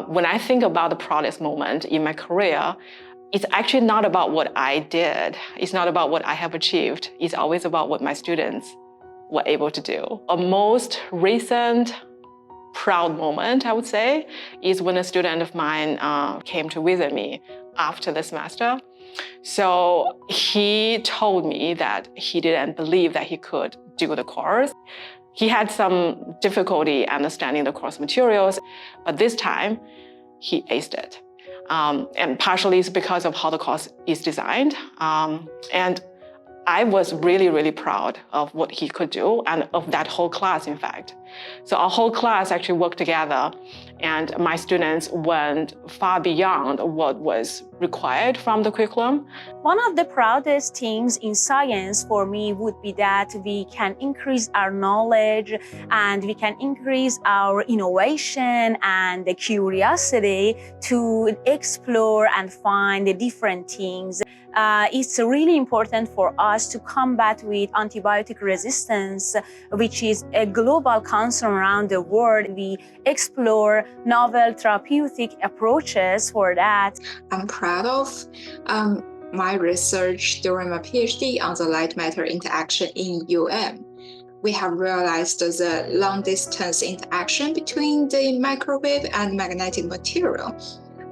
when I think about the proudest moment in my career, it's actually not about what I did. It's not about what I have achieved. It's always about what my students were able to do. A most recent proud moment, I would say, is when a student of mine came to visit me after the semester. So he told me that he didn't believe that he could do the course. He had some difficulty understanding the course materials, but this time he aced it. And partially it's because of how the course is designed. And I was really, really proud of what he could do and of that whole class, in fact. So our whole class actually worked together, and my students went far beyond what was required from the curriculum. One of the proudest things in science for me would be that we can increase our knowledge and we can increase our innovation and the curiosity to explore and find the different things. It's really important for us to combat with antibiotic resistance, which is a global concern around the world. We explore novel therapeutic approaches for that. I'm proud of my research during my PhD on the light matter interaction in We have realized the long-distance interaction between the microwave and magnetic material.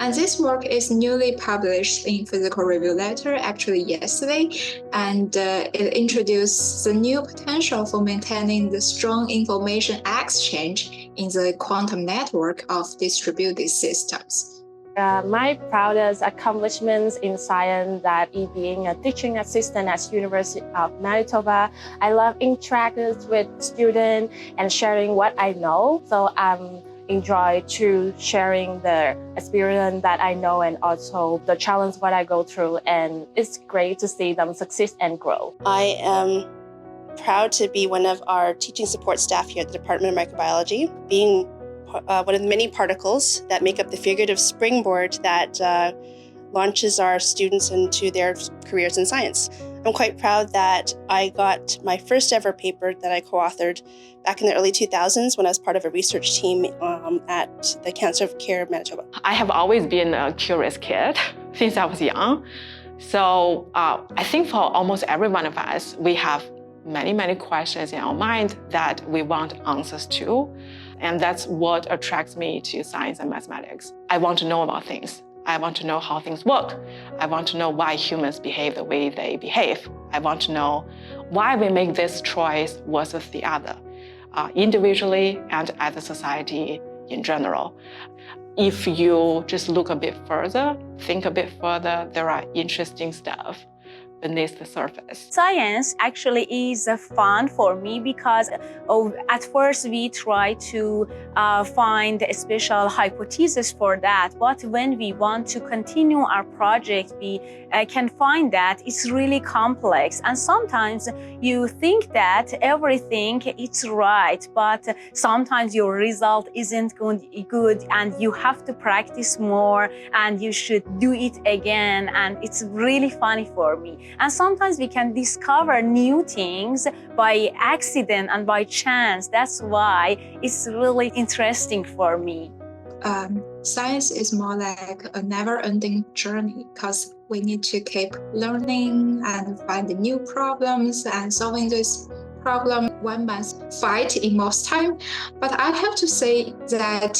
And this work is newly published in Physical Review Letter, actually yesterday, and it introduced the new potential for maintaining the strong information exchange in the quantum network of distributed systems. My proudest accomplishments in science that is being a teaching assistant at University of Manitoba. I love interacting with students and sharing what I know. So I'm enjoy to sharing the experience that I know and also the challenge what I go through, and it's great to see them succeed and grow. I am proud to be one of our teaching support staff here at the Department of Microbiology, being one of the many particles that make up the figurative springboard that launches our students into their careers in science. I'm quite proud that I got my first ever paper that I co-authored back in the early 2000s when I was part of a research team at the Cancer Care of Manitoba. I have always been a curious kid since I was young. So I think for almost every one of us, we have many, many questions in our mind that we want answers to. And that's what attracts me to science and mathematics. I want to know about things. I want to know how things work. I want to know why humans behave the way they behave. I want to know why we make this choice versus the other, individually and as a society in general. If you just look a bit further, think a bit further, there are interesting stuff beneath the surface. Science actually is fun for me because at first we try to find a special hypothesis for that, but when we want to continue our project, we can find that it's really complex, and sometimes you think that everything is right, but sometimes your result isn't good and you have to practice more and you should do it again, and it's really funny for me. And sometimes we can discover new things by accident and by chance. That's why it's really interesting for me. Science is more like a never-ending journey because we need to keep learning and find new problems and solving this problem. One must fight in most time. But I have to say that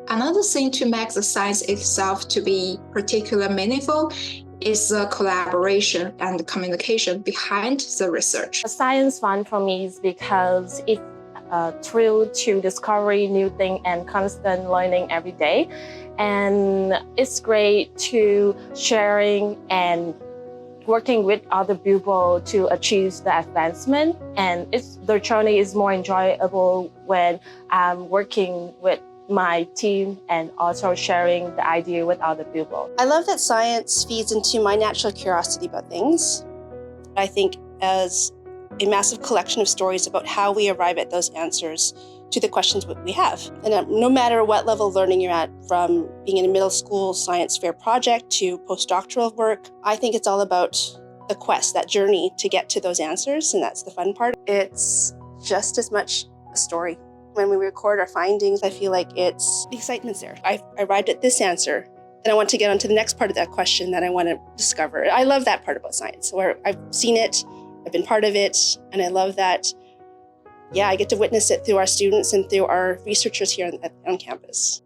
another thing to make the science itself to be particularly meaningful is the collaboration and the communication behind the research. Science fun for me is because it's a thrill to discover new things and constant learning every day. And it's great to sharing and working with other people to achieve the advancement. And the journey is more enjoyable when I'm working with my team and also sharing the idea with other people. I love that science feeds into my natural curiosity about things. I think as a massive collection of stories about how we arrive at those answers to the questions that we have. And no matter what level of learning you're at, from being in a middle school science fair project to postdoctoral work, I think it's all about the quest, that journey to get to those answers, and that's the fun part. It's just as much a story. when we record our findings, I feel like it's the excitement's there. I arrived at this answer, then I want to get on to the next part of that question that I want to discover. I love that part about science, where I've seen it, I've been part of it, and I love that, yeah, I get to witness it through our students and through our researchers here on campus.